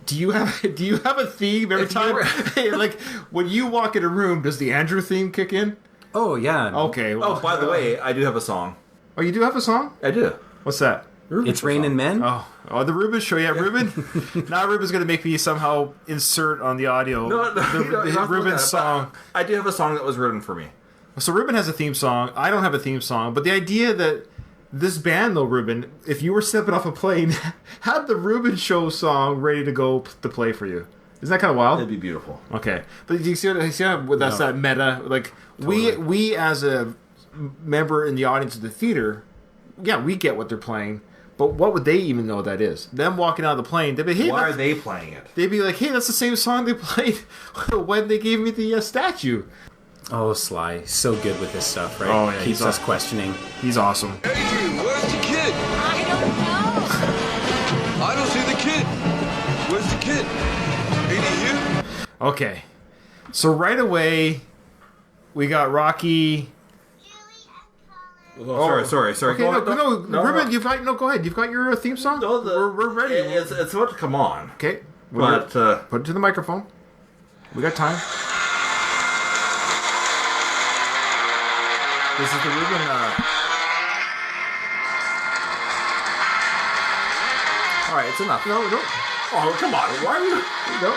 Do you have a theme every time? Like when you walk in a room, does the Andrew theme kick in? Oh, yeah. Okay. Well, Oh, by the way, I do have a song. Oh, you do have a song? I do. What's that? It's Raining Men? Oh, the Ruben show. Yeah, Ruben. Now Ruben's going to make me somehow insert on the audio Ruben's song. I do have a song that was written for me. So Ruben has a theme song. I don't have a theme song. But the idea that This band, though, Ruben, if you were stepping off a plane, have the Ruben Show song ready to go to play for you. Isn't that kind of wild? It'd be beautiful. Okay, but you see how that's that meta. Like totally. we as a member in the audience of the theater, yeah, we get what they're playing, but what would they even know what that is? Them walking out of the plane, they'd be, hey, why are they playing it? They'd be like, hey, that's the same song they played when they gave me the statue. Oh, Sly, so good with this stuff, right? Oh, yeah, keeps us questioning. He's awesome. Adrian, where's the kid? I don't know. I don't see the kid. Where's the kid? Ain't he here? Okay, so right away, we got Rocky. Oh, sorry. Okay, no, Ruben, you've got go ahead. You've got your theme song. No, we're ready. It's about to come on. Okay, but put it to the microphone. We got time. This is the Ruben. All right, it's enough. No. Oh, come on. Why are you? No.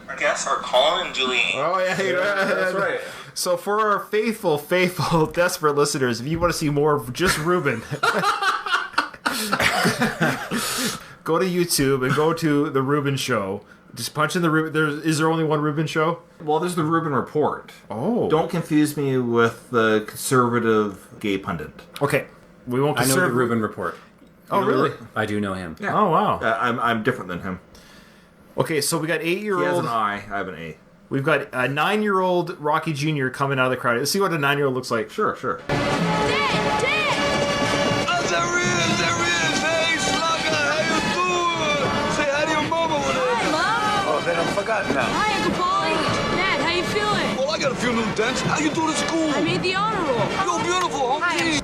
Our guests are Colin and Julie. Oh yeah, that's right. So for our faithful, desperate listeners, if you want to see more of just Ruben, go to YouTube and go to the Ruben Show. Just punch in the Ruben. Is there only one Ruben Show? Well, there's the Ruben Report. Oh. Don't confuse me with the conservative gay pundit. Okay. We won't I know the Ruben Report. Oh, really? I do know him. Yeah. Oh, wow. I'm different than him. Okay, so we got 8-year-old. He has an I have an A. We've got a 9-year-old Rocky Jr. coming out of the crowd. Let's see what a 9-year-old looks like. Sure. Dad! Oh, there is. Hey, Slugger, how you doing? Say hi to your mama with it. Hi, Mom! Oh, then I'm forgotten now. Hi, Uncle Polly! Dad, how you feeling? Well, I got a few new dents. How you doing at school? I made the honor roll. You're beautiful, home Hi. team.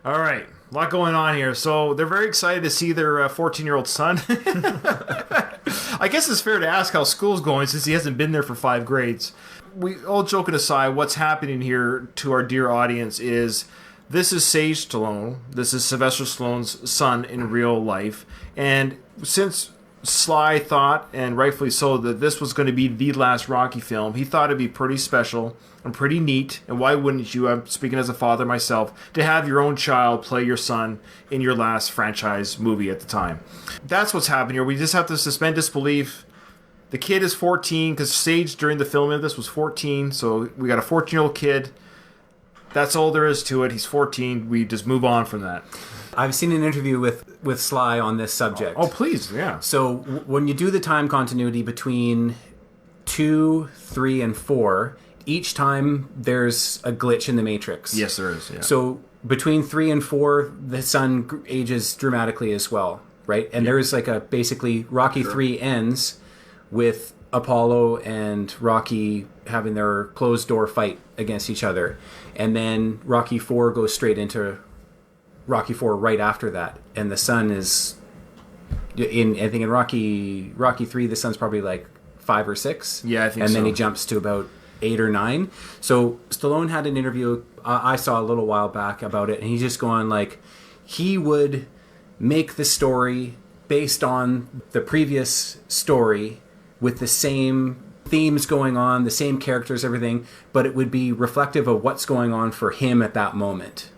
All right. A lot going on here. So they're very excited to see their 14-year-old son. I guess it's fair to ask how school's going since he hasn't been there for 5 grades. We all joking aside, what's happening here to our dear audience is this is Sage Stallone. This is Sylvester Stallone's son in real life. And since Sly thought, and rightfully so, that this was going to be the last Rocky film, he thought it'd be pretty special and pretty neat. And why wouldn't you, I'm speaking as a father myself, to have your own child play your son in your last franchise movie at the time. That's what's happening here. We just have to suspend disbelief. The kid is 14, because Sage during the filming of this was 14, so we got a 14-year-old kid. That's all there is to it. He's 14. We just move on from that. I've seen an interview with Sly on this subject. Oh, please, yeah. So when you do the time continuity between 2, 3, and 4, each time there's a glitch in the Matrix. Yes, there is. Yeah. So between 3 and 4, the son ages dramatically as well, right? And there's like a basically Rocky 3 ends with Apollo and Rocky having their closed door fight against each other, and then Rocky 4 goes straight into Rocky 4 right after that, and the son is I think in Rocky 3 the son's probably like 5 or 6. Yeah, I think and so. then he jumps to about 8 or 9. So Stallone had an interview I saw a little while back about it, and he's just going like he would make the story based on the previous story with the same themes going on, the same characters, everything, but it would be reflective of what's going on for him at that moment.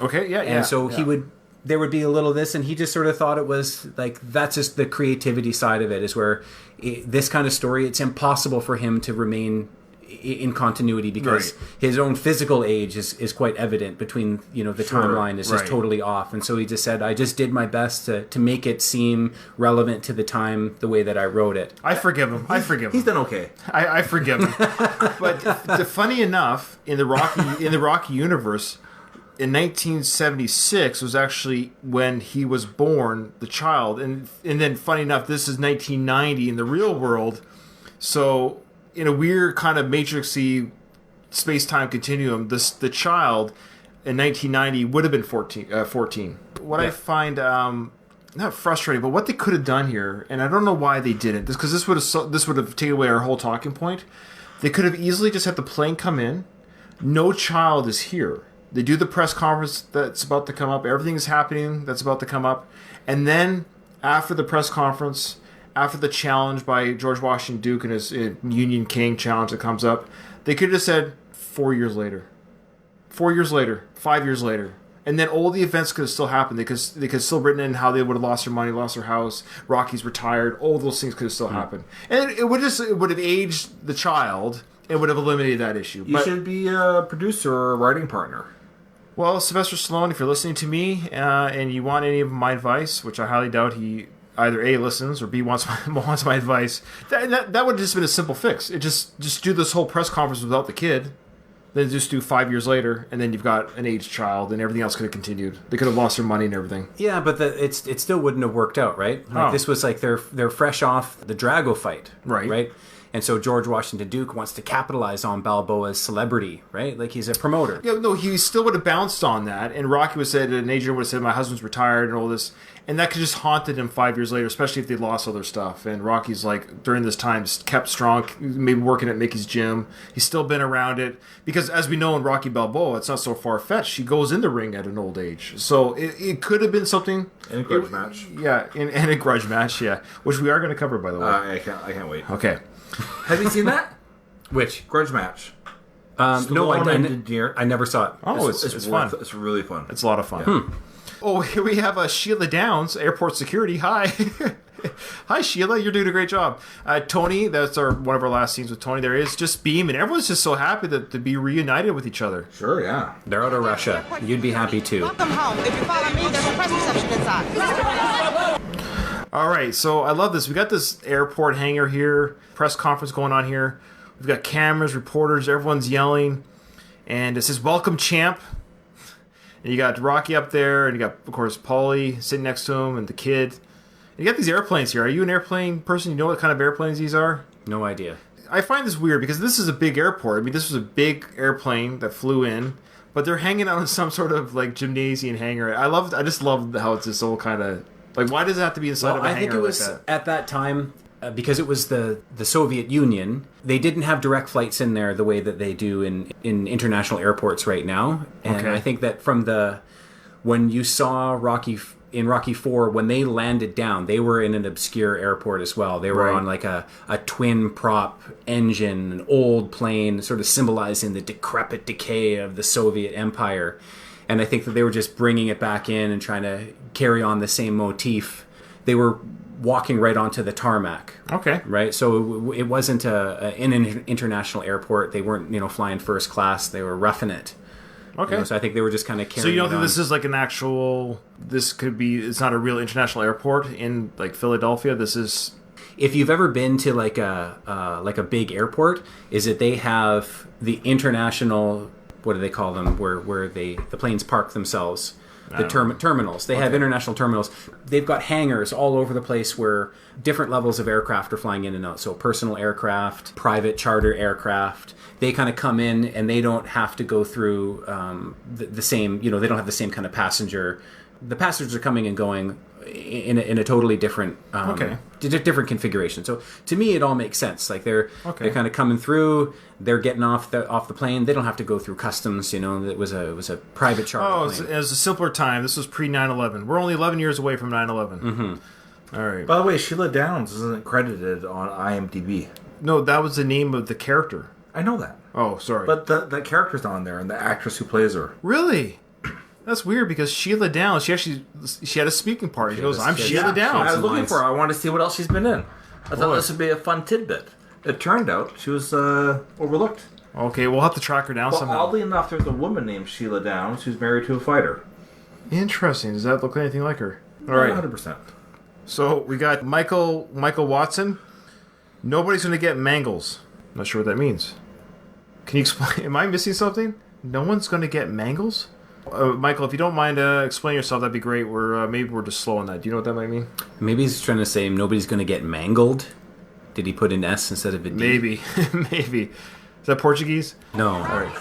Okay, yeah. And so there would be a little of this, and he just sort of thought it was like, that's just the creativity side of it, is where this kind of story, it's impossible for him to remain in continuity because his own physical age is quite evident between, the timeline is just totally off. And so he just said, I just did my best to make it seem relevant to the time the way that I wrote it. I forgive him. He's done okay. I forgive him. But funny enough, in the Rocky universe, in 1976 was actually when he was born, the child, and then funny enough, this is 1990 in the real world. So in a weird kind of matrixy space-time continuum, the child in 1990 would have been 14. What I find not frustrating, but what they could have done here, and I don't know why they didn't, because this would have taken away our whole talking point. They could have easily just had the plane come in. No child is here. They do the press conference that's about to come up. Everything is happening that's about to come up. And then after the press conference, after the challenge by George Washington Duke and his Union King challenge that comes up, they could have said 4 years later. 4 years later. 5 years later. And then all the events could have still happened. They could still written in how they would have lost their money, lost their house, Rocky's retired. All those things could have still happened. And it would have aged the child. It would have eliminated that issue. You should be a producer or a writing partner. Well, Sylvester Stallone, if you're listening to me and you want any of my advice, which I highly doubt he either A, listens, or B, wants my advice, that would have just been a simple fix. It just do this whole press conference without the kid, then just do 5 years later, and then you've got an aged child, and everything else could have continued. They could have lost their money and everything. Yeah, but it still wouldn't have worked out, right? Like This was like they're fresh off the Drago fight, right? And so George Washington Duke wants to capitalize on Balboa's celebrity, right? Like he's a promoter. Yeah, no, he still would have bounced on that, and Rocky would have said, and Adrian would have said, my husband's retired and all this, and that could just haunted him 5 years later, especially if they lost all their stuff. And Rocky's like, during this time, kept strong, maybe working at Mickey's gym. He's still been around it, because as we know in Rocky Balboa, it's not so far-fetched. He goes in the ring at an old age. So it could have been something... In a grudge match. Yeah, in a grudge match, yeah. Which we are going to cover, by the way. I can't wait. Okay. Have you seen that? Which? Grudge match. No, I never saw it. Oh, it's fun. It's really fun. It's a lot of fun. Yeah. Oh, here we have Sheila Downs, airport security. Hi. Hi, Sheila. You're doing a great job. Tony, that's one of our last scenes with Tony. There is just beaming. Everyone's just so happy to be reunited with each other. Sure, yeah. They're out of Russia. You'd be happy too. Welcome home. If you follow me, there's a press reception inside. All right, so I love this. We got this airport hangar here, press conference going on here. We've got cameras, reporters, everyone's yelling. And it says, welcome, champ. And you got Rocky up there, and you got, of course, Paulie sitting next to him, and the kid. And you got these airplanes here. Are you an airplane person? You know what kind of airplanes these are? No idea. I find this weird, because this is a big airport. I mean, this was a big airplane that flew in, but they're hanging out in some sort of, like, gymnasium hangar. I just love how it's this old kind of... Like, why does it have to be inside of a hangar? I think it was like that? at that time, because it was the Soviet Union, they didn't have direct flights in there the way that they do in international airports right now. And I think that when you saw Rocky 4, when they landed down, they were in an obscure airport as well. They were on like a twin prop engine, an old plane, sort of symbolizing the decrepit decay of the Soviet Empire. And I think that they were just bringing it back in and trying to carry on the same motif. They were walking right onto the tarmac. Okay. Right? So it wasn't in an international airport. They weren't, flying first class. They were roughing it. Okay. So I think they were just kind of carrying it on. So you don't think this is like an actual... it's not a real international airport in, like, Philadelphia? This is... If you've ever been to like a big airport, is that they have the international... What do they call them? Where the planes park themselves? The terminals. They have international terminals. They've got hangars all over the place where different levels of aircraft are flying in and out. So personal aircraft, private charter aircraft. They kind of come in and they don't have to go through the same. They don't have the same kind of passenger. The passengers are coming and going in a totally different different configuration. So to me, it all makes sense. Like they're kind of coming through. They're getting off the plane. They don't have to go through customs. It was a private charter plane. It was a simpler time. This was pre 9/11. We're only 11 years away from 9/11. Mm-hmm. All right. By the way, Sheila Downs isn't credited on IMDb. No, that was the name of the character. I know that. Oh, sorry. But the character's on there, and the actress who plays her. Really? That's weird, because Sheila Downs, she had a speaking part. She goes, I'm Sheila Downs. I was looking for her. I wanted to see what else she's been in. I thought this would be a fun tidbit. It turned out she was overlooked. Okay, we'll have to track her down somehow. Oddly enough, there's a woman named Sheila Downs who's married to a fighter. Interesting. Does that look anything like her? All right. 100%. So we got Michael Watson. Nobody's going to get mangles. I'm not sure what that means. Can you explain? Am I missing something? No one's going to get mangles? Michael, if you don't mind explaining yourself, that'd be great. Maybe we're just slow on that. Do you know what that might mean? Maybe he's trying to say nobody's going to get mangled. Did he put an S instead of a D? Maybe. Maybe. Is that Portuguese? No. All right.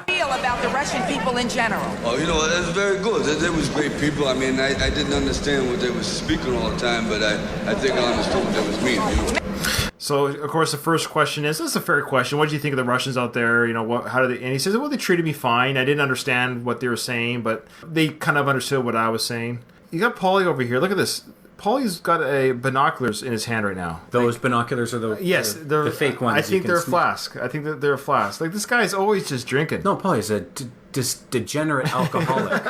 Feel about the Russian people in general. Oh, it was very good. They was great people. I mean, I didn't understand what they were speaking all the time, but I think I understood what they was meaning. So, of course, the first question is, this is a fair question. What did you think of the Russians out there? You know, how did they... And he says, well, they treated me fine. I didn't understand what they were saying, but they kind of understood what I was saying. You got Paulie over here. Look at this. Paulie's got a binoculars in his hand right now. Those binoculars are the they're the fake ones. I think they're a flask. I think that they're a flask. Like, this guy's always just drinking. No, Paulie's a degenerate alcoholic.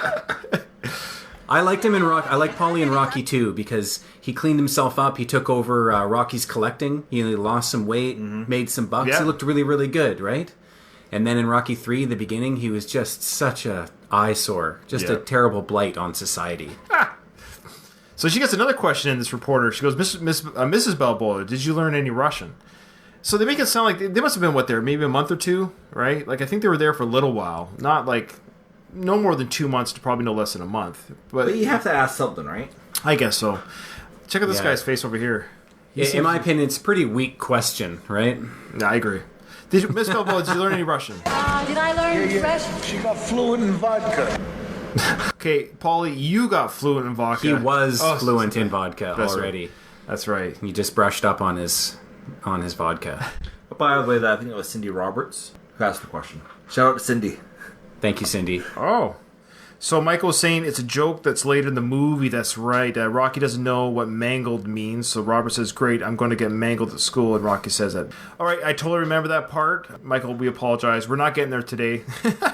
I liked him in Rock. I like Paulie in Rocky 2 because he cleaned himself up. He took over Rocky's collecting. He lost some weight, made some bucks. Yeah. He looked really, really good, right? And then in Rocky 3, the beginning, he was just such a eyesore, just a terrible blight on society. So she gets another question in this reporter. She goes, Mrs. Balboa, did you learn any Russian? So they make it sound like they must have been, maybe a month or two, right? Like, I think they were there for a little while. Not like, no more than 2 months to probably no less than a month. But you have to ask something, right? I guess so. Check out this guy's face over here. In my opinion, it's a pretty weak question, right? Yeah, I agree. Miss Balboa, did you learn any Russian? Did I learn Russian? She got fluent in vodka. Okay, Paulie, you got fluent in vodka. He was fluent in vodka already. Right. That's right. He just brushed up on his vodka. But by the way, I think it was Cindy Roberts who asked the question. Shout out to Cindy. Thank you, Cindy. Oh. So Michael was saying it's a joke that's later in the movie. That's right. Rocky doesn't know what mangled means. So Robert says, great, I'm going to get mangled at school. And Rocky says that. All right, I totally remember that part. Michael, we apologize. We're not getting there today.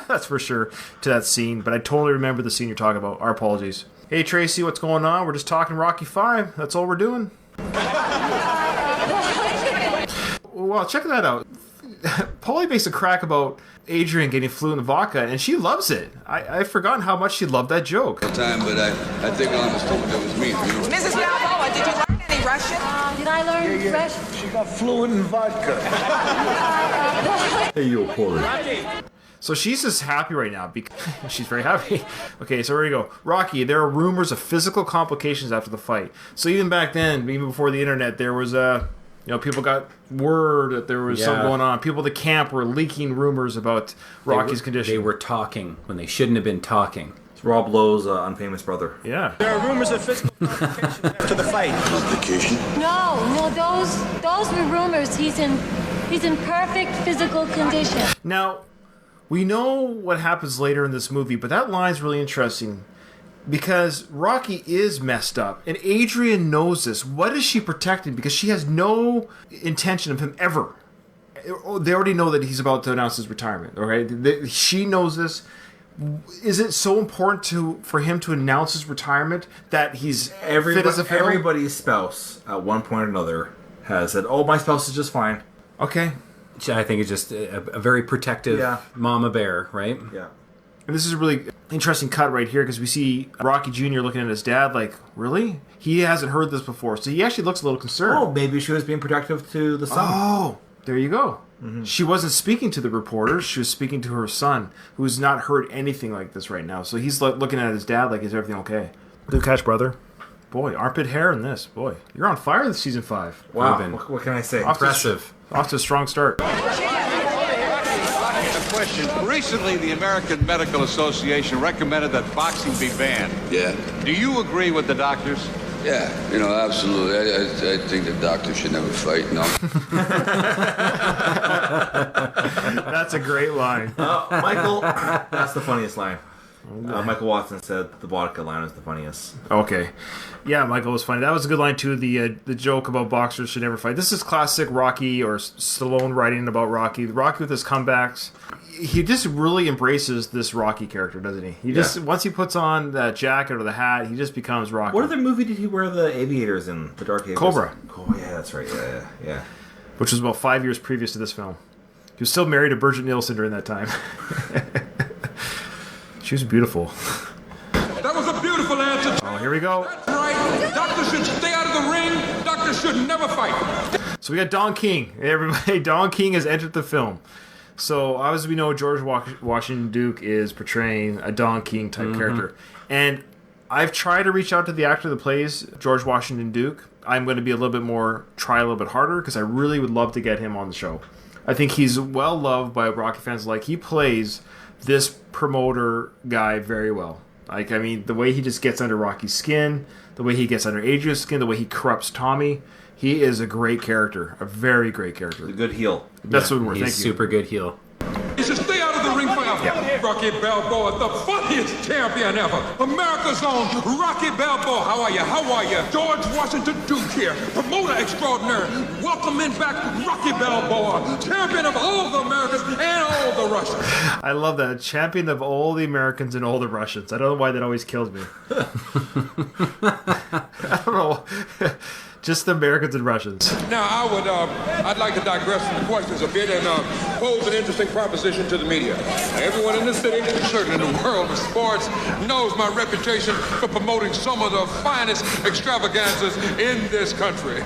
That's for sure, to that scene. But I totally remember the scene you're talking about. Our apologies. Hey, Tracy, what's going on? We're just talking Rocky 5. That's all we're doing. Well, check that out. Paulie makes a crack about Adrian getting fluent in vodka, and she loves it. I've forgotten how much she loved that joke. Time, but I think I understood what that was mean. Mrs. Balboa, did you learn any Russian? Did I learn Russian? She got fluent in vodka. Hey, you reporter. So she's just happy right now because she's very happy. Okay, so here we go. Rocky, there are rumors of physical complications after the fight. So even back then, even before the internet, there was people got word that there was something going on. People at the camp were leaking rumors about Rocky's condition. They were talking when they shouldn't have been talking. It's Rob Lowe's unfamous brother. Yeah. There are rumors of physical complications after the fight. Complication? No, those were rumors. He's in perfect physical condition. Now, we know what happens later in this movie, but that line's really interesting because Rocky is messed up, and Adrian knows this. What is she protecting? Because she has no intention of him ever. They already know that he's about to announce his retirement. Okay, she knows this. Is it so important for him to announce his retirement that he's fit as a fiddle? Everybody's spouse at one point or another has said, "Oh, my spouse is just fine." Okay. I think it's just a very protective mama bear, right? Yeah. And this is a really interesting cut right here because we see Rocky Jr. looking at his dad like, really? He hasn't heard this before. So he actually looks a little concerned. Oh, maybe she was being protective to the son. Oh, there you go. Mm-hmm. She wasn't speaking to the reporters. She was speaking to her son, who's not heard anything like this right now. So he's looking at his dad like, is everything okay? Good catch, brother. Boy, armpit hair in this. Boy, you're on fire this season 5. Wow. What can I say? Impressive. Off to a strong start. Question. Recently, the American Medical Association recommended that boxing be banned. Yeah. Do you agree with the doctors? Yeah, absolutely. I think the doctor should never fight, no. That's a great line. Michael, that's the funniest line. Michael Watson said the vodka line is the funniest. Okay. Yeah, Michael was funny. That was a good line, too. The joke about boxers should never fight. This is classic Rocky or Stallone writing about Rocky. Rocky with his comebacks. He just really embraces this Rocky character, doesn't he? He just once he puts on that jacket or the hat, he just becomes Rocky. What other movie did he wear the aviators in? The Dark Ages? Cobra. Oh, yeah, that's right. Yeah. Which was about 5 years previous to this film. He was still married to Birgit Nilsson during that time. She was beautiful. That was a beautiful answer. Oh, here we go. That's right. Doctors should stay out of the ring. Doctors should never fight. So we got Don King. Everybody, Don King has entered the film. So obviously we know George Washington Duke is portraying a Don King type character. And I've tried to reach out to the actor that plays George Washington Duke. I'm going to be a little bit try a little bit harder because I really would love to get him on the show. I think he's well loved by Rocky fans. Like, he plays this promoter guy very well. Like, I mean, the way he just gets under Rocky's skin, the way he gets under Adrian's skin, the way he corrupts Tommy. He is a great character, a very great character. A good heel. That's what we're He's thinking. super good heel. He should stay out of the ring forever. Yeah. Rocky Balboa, the funniest champion ever. America's own Rocky Balboa. How are you? How are you? George Washington Duke here, promoter extraordinaire. Welcoming back Rocky Balboa, champion of all the Americans and all the Russians. I love that. Champion of all the Americans and all the Russians. I don't know why that always kills me. I don't know. Just the Americans and Russians. Now, I'd like to digress from the questions a bit and pose an interesting proposition to the media. Everyone in the city, and certainly in the world of sports, knows my reputation for promoting some of the finest extravaganzas in this country.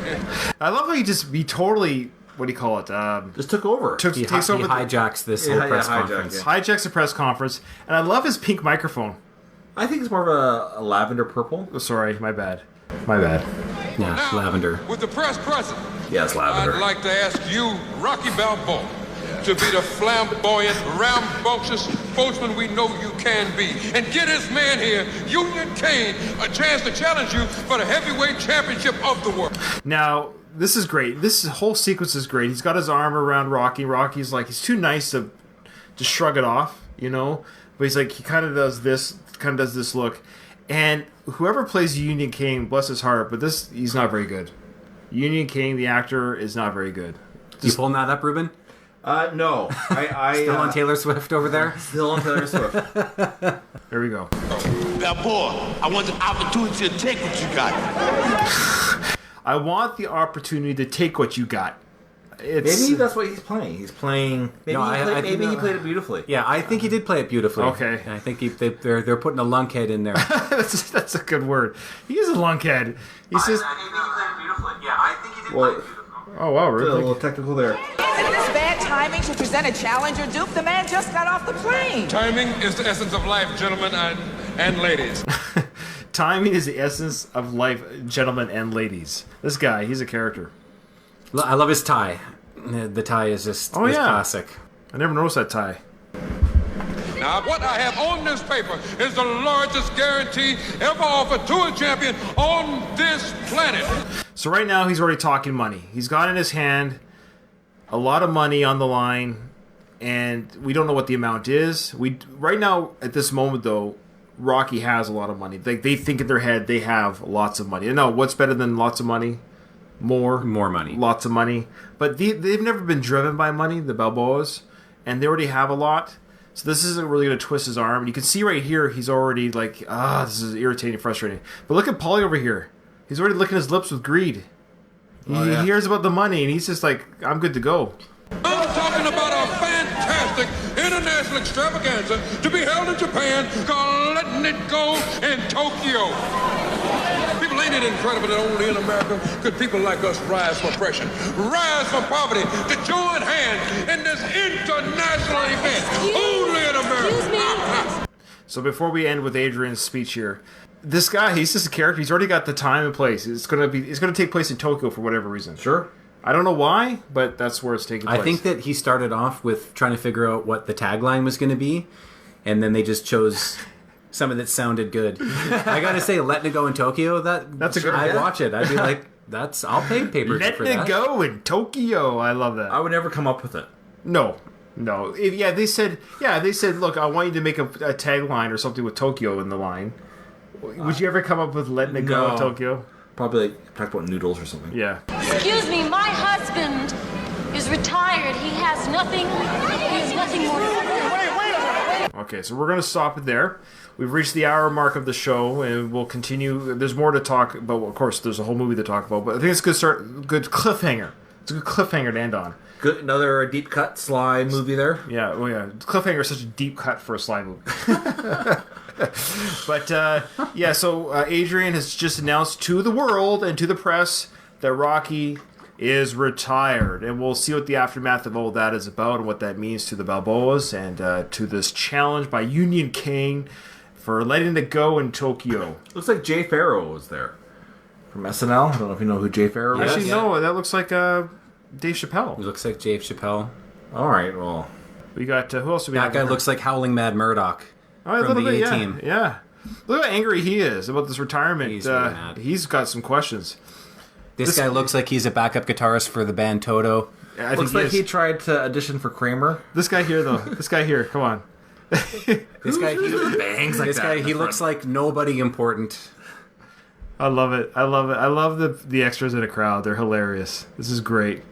I love how he totally, what do you call it? Just took over. He hijacks this whole press conference. Hijacks the press conference. And I love his pink microphone. I think it's more of a lavender purple. Oh, sorry, my bad. My bad. Yeah, Now, lavender. With the press present, Yes, lavender. I'd like to ask you, Rocky Balboa, to be the flamboyant, rambunctious spokesman we know you can be. And get this man here, Union Kane, a chance to challenge you for the heavyweight championship of the world. Now, this is great. This whole sequence is great. He's got his arm around Rocky. Rocky's like, he's too nice to just shrug it off, you know? But he's like, he kind of does this look. And whoever plays Union King, bless his heart, but he's not very good. Union King, the actor, is not very good. You pulling that up, Ruben? No. I Still on Taylor Swift over there? Still on Taylor Swift. There we go. Balboa, I want the opportunity to take what you got. I want the opportunity to take what you got. Maybe that's what he's playing. He's playing. Maybe he played it beautifully. Yeah, I think he did play it beautifully. Okay. I think they're putting a lunkhead in there. that's a good word. He is a lunkhead. He's just. I think he played it beautifully. Yeah, I think he did play it beautifully. Oh wow, A really? little technical there. Isn't this bad timing to present a challenger, Duke? The man just got off the plane. Timing is the essence of life, gentlemen and ladies. Timing is the essence of life, gentlemen and ladies. This guy, he's a character. I love his tie. The tie is just classic. I never noticed that tie. Now, what I have on this paper is the largest guarantee ever offered to a champion on this planet. So right now he's already talking money. He's got in his hand a lot of money on the line, and we don't know what the amount is. Right now at this moment though, Rocky has a lot of money. They think in their head they have lots of money. And no, what's better than lots of money? More money. Lots of money. But they've never been driven by money, the Balboas, and they already have a lot. So this isn't really going to twist his arm. And you can see right here, he's already like, this is irritating, frustrating. But look at Paulie over here. He's already licking his lips with greed. He hears about the money, and he's just like, I'm good to go. I'm talking about a fantastic international extravaganza to be held in Japan called Letting It Go in Tokyo. People, ain't it incredible that only in America could people like us rise from oppression, rise from poverty, to join hands in this international event only in America. So before we end with Adrian's speech here, this guy, he's just a character. He's already got the time and place. It's gonna take place in Tokyo for whatever reason. Sure. I don't know why, but that's where it's taking place. I think that he started off with trying to figure out what the tagline was going to be, and then they just chose something that sounded good. I gotta say, Letting It Go in Tokyo, that's a good. I'd watch it. I'd be like, I'll pay pay-per-view for that. Letting It Go in Tokyo. I love that. I would never come up with it. No. They said, look, I want you to make a tagline or something with Tokyo in the line. Would you ever come up with Letting It Go in Tokyo? Probably talk about noodles or something. Yeah. Excuse me, my husband is retired. He has nothing more. Okay, so we're going to stop it there. We've reached the hour mark of the show, and we'll continue. There's more to talk about. Of course, there's a whole movie to talk about, but I think it's a good cliffhanger. It's a good cliffhanger to end on. Good, another deep cut Sly movie there. Yeah, cliffhanger is such a deep cut for a Sly movie. But so Adrian has just announced to the world and to the press that Rocky is retired, and we'll see what the aftermath of all that is about and what that means to the Balboas and to this challenge by Union King for Letting It Go in Tokyo. Looks like Jay Farrow was there from SNL. I don't know if you know who Jay Farrow is. Actually, no, that looks like Dave Chappelle. It looks like Dave Chappelle. All right, well, we got who else do we have? That guy looks like Howling Mad Murdoch from the A-Team. Yeah. Look how angry he is about this retirement. He's got some questions. This guy looks like he's a backup guitarist for the band Toto. I Looks think like he tried to audition for Kramer. This guy here, though. This guy here. Come on. This guy, bangs like this that guy, in the he looks like nobody important. I love it. I love it. I love the extras in a crowd. They're hilarious. This is great.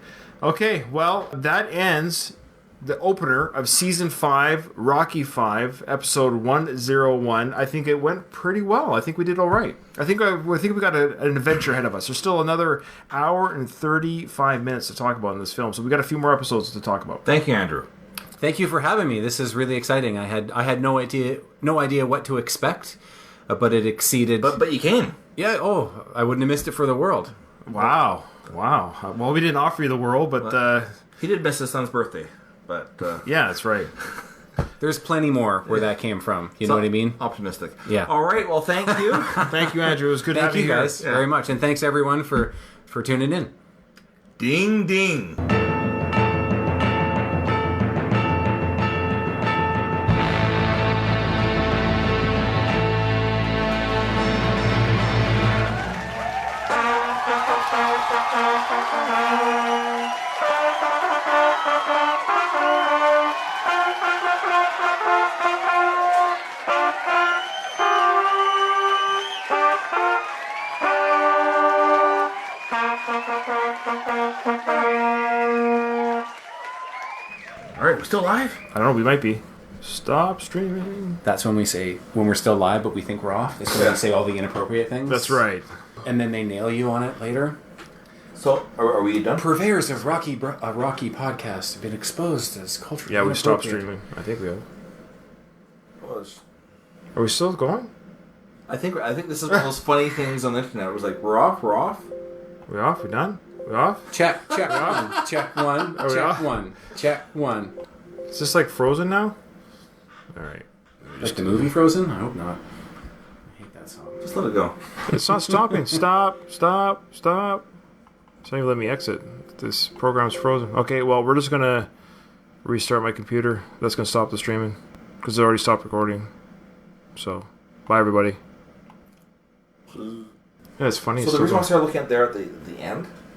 Okay, well, that ends the opener of Season 5, Rocky 5, Episode 101. I think it went pretty well. I think we did all right. I think we got an adventure ahead of us. There's still another hour and 35 minutes to talk about in this film, so we got a few more episodes to talk about. Thank you, Andrew. Thank you for having me. This is really exciting. I had no idea what to expect, but it exceeded. But you came. Yeah. Oh, I wouldn't have missed it for the world. Wow. Well, we didn't offer you the world, but he did miss his son's birthday. But yeah, that's right. There's plenty more where that came from. You know what I mean? Optimistic. Yeah. All right. Well, thank you. Thank you, Andrew. It was good having you guys very much, and thanks everyone for tuning in. Ding ding. All right, we're still live? I don't know, we might be. Stop streaming. That's when we say, when we're still live, but we think we're off. That's when we say all the inappropriate things. That's right. And then they nail you on it later. So, are we done? Purveyors of Rocky podcasts have been exposed as culturally Yeah, we stopped inappropriate. streaming. I think we have. Are we still going? I think this is one of those funny things on the internet. It was like, we're off? We off? We done? We off? Check one, check one, Are we check off? one, check one. Is this like Frozen now? Alright. Like the movie Frozen? I hope not. I hate that song. Just let it go. It's not stopping. Stop. It's not even letting me exit. This program's frozen. Okay, well, we're just going to restart my computer. That's going to stop the streaming because it already stopped recording. So, bye, everybody. Yeah, it's funny. So the reason I started looking at there at the end